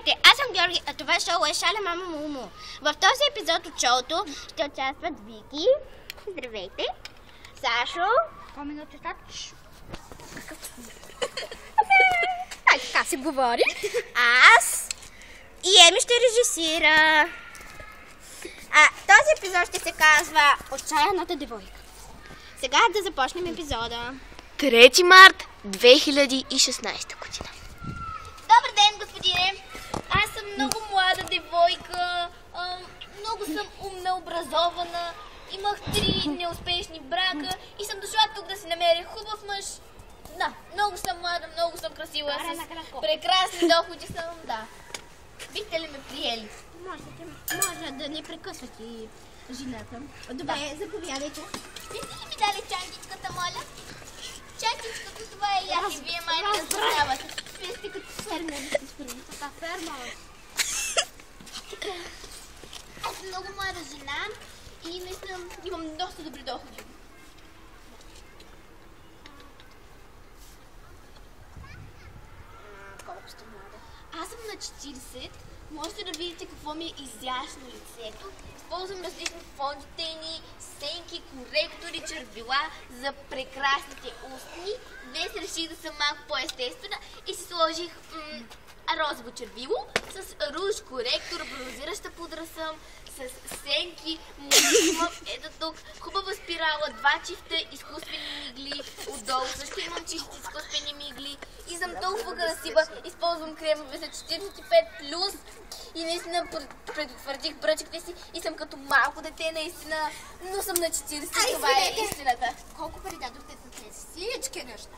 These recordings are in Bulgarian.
Здравейте, аз съм Георги, а това шоу е Шаля Мама Муму. В този епизод от шоуто ще участват Вики. Здравейте. Сашо. По-минути тач. Така се говори. Аз. И Еми ще режисира. Този епизод ще се казва Отчаяната девойка. Сега да започнем епизода. 3 март 2016 година. Добър ден, господине. Аз съм много млада девойка, много съм умна, образована, имах 3 неуспешни брака и съм дошла тук да си намеря хубав мъж. Да, много съм млада, много съм красива, с прекрасни доходи съм, да. Бихте ли ме приели? Може да не прекъсват и жената. Добре, заповядайте. Бихте ли ми дали чантичката, моля? Чантичката, това е ясно, вие май не разбравате. Вие сте като фермер. Така ферма. Аз съм много млада жена и наистина имам доста добри доходи. Колко сте млада? Аз съм на 40. Можете да видите какво ми е изящно лицето. Използвам различни фонди, тени, сенки, коректори, червила за прекрасните устни. Днес реших да съм малко по-естествена и си сложих розово червило с руж, коректор, бронзираща пудра съм, с сенки, имам ето тук, хубава спирала, 2 чифта изкуствени мигли, отдолу също имам чисти изкуствени мигли и съм толкова красива, използвам кремове за 45+, и наистина предотвратих бръчките си и съм като малко дете наистина, но съм на 40, това е истината. Колко пари дадохте на тези всички неща?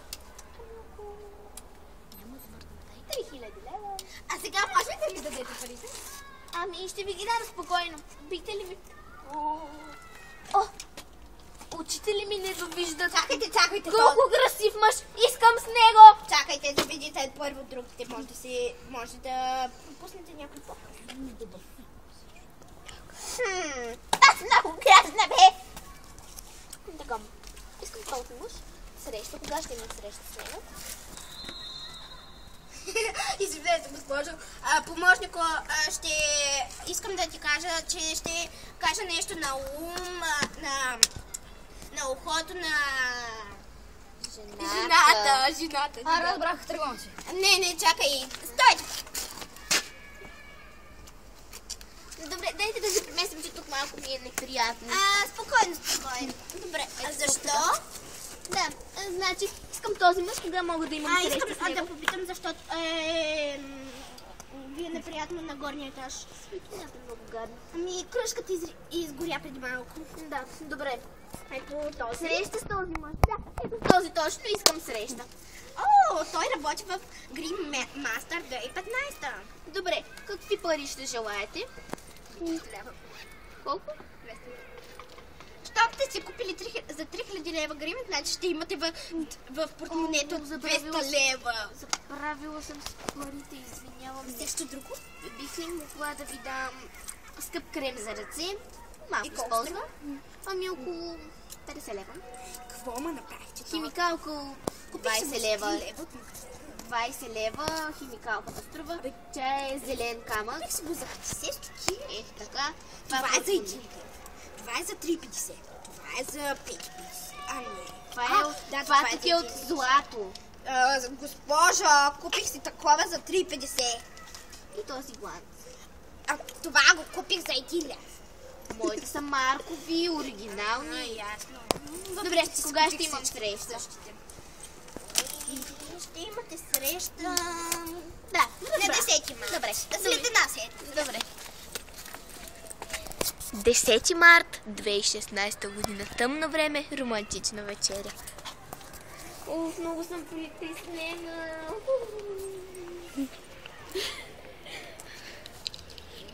Няма завъртна 3000 лева. А сега можете ли да дадете парите? Ами ще ви ги дам спокойно. Бихте ли ми... Очите ли ми не довиждат? Чакайте. Колко красив мъж! Искам с него! Чакайте да видите първо другите. Може да пропуснете някой по-добър. Аз много грязна, бе! Така, искам този мъж. Среща. Кога ще имам среща с него? Извинете, госпожо. Помощнико, искам да ти кажа, че ще кажа нещо на ум, на ухото на жената. Разбрах, тръгвам си. Не, чакай. Стойте! Добре, дайте да се преместим, че тук малко ми е неприятно. Спокойно. Добре, а защо? Да, значи искам този мъж, кога мога да имам среща с Искам него? да попитам, защото ви е неприятно на горния етаж. Светлината е много гадна. Ами, кръжката изгоря преди малко. Да, добре. Ето този. Среща с този мъж. Да, ето този точно искам среща. Той работи в Green Master 2015. Добре, какви пари ще желаете? 200 лева. Колко? 200 лева. Щом сте си купили за 3000 лева грим, значи ще имате в портмонето 200 лева. Забравила съм с парите, извинявам се. Нещо друго? Бих ли могла да ви дам скъп крем за ръце? Малко И колко използва. Ами около 50 лева. Какво ма направите? Химикал около 20 лева. 20 лева химикалката струва. Тя е зелен камък. Как си го за 50 стотинки? Ето така. Това е за 1 лева. Това е за 3,50. Това е за 5,50. Това е от злато. Госпожо, купих си такова за 3,50. И този глад. Това го купих за 1 лев. Моите са маркови, оригинални. Ясно. Добре, кога ще имам среща? Ще имате среща... Да, на 10 март. Добре. След една седмица. Добре. 10 март 2016 година. Тъмно време, романтична вечеря. Много съм притеснена.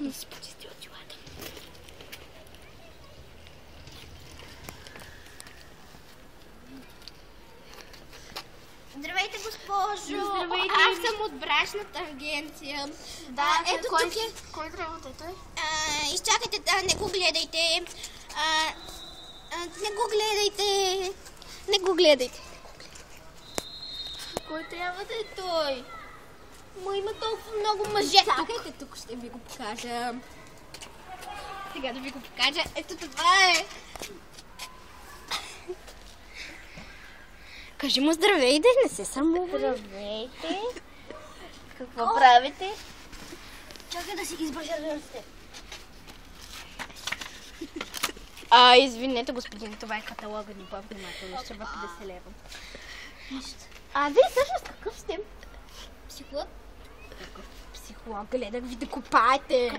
Изпусти очилата. Здравейте, госпожо. Здравейте. Аз съм от брачната агенция. Да, ето кой, тук е. Кой трябва да е той? Изчакайте, не го гледайте. Не го гледайте. Не го гледайте. Кой трябва да е той? Ма има толкова много мъже. Чакайте, тук ще ви го покажа. Сега да ви го покажа. Ето това е. Кажи му здравейте, не се срамувай. Здравейте. Какво правите? Чакай да си избържа ръцете. Извинете, господин, това е каталога ни по-внимателно. Ще бъде 10 лева. Вие всъщност какъв сте? Психолог? Психолог, гледах ви да копаете.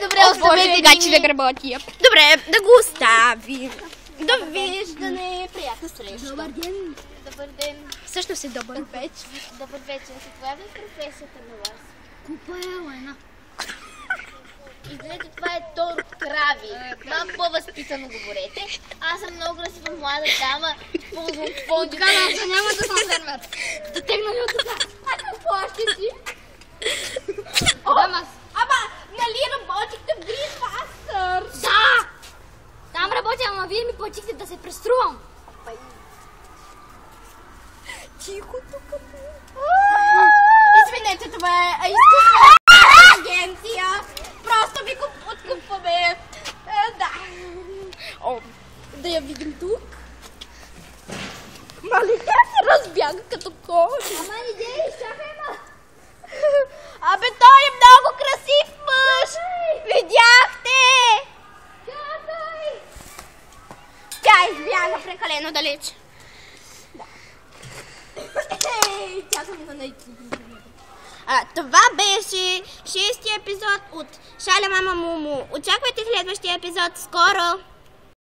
Добре, оставете гачи да работя. Добре, да го оставим. Довиждане, приятна среща. Добър ден. Добър ден. Всъщност е добър вечер. Добър вечер. Каква е професията на вас? Купа е лайна. Изглежда, това е тор крави. Малко по-възпитано говорете. Аз съм много красива млада дама. Ползвам фондите. Няма да съм фермер. Да тегна ли от това? А какво ще си? Ама, нали работихте в Greenmaster? Да! Там работя, ама вие ми платихте да се преструвам. Тихо тук. Извинете, това е изкуствена агенция. Просто ви откупваме. Да. Да я видим тук. Мали, се разбяга като кош. Ама идеи, чакай ма. Абе, той е много красив мъж. Видяхте? Чакай. Тя избяга прекалено далеч. Да. Тя съм на това беше 6-ти епизод от Шаля Мама Муму. Очаквайте следващия епизод скоро.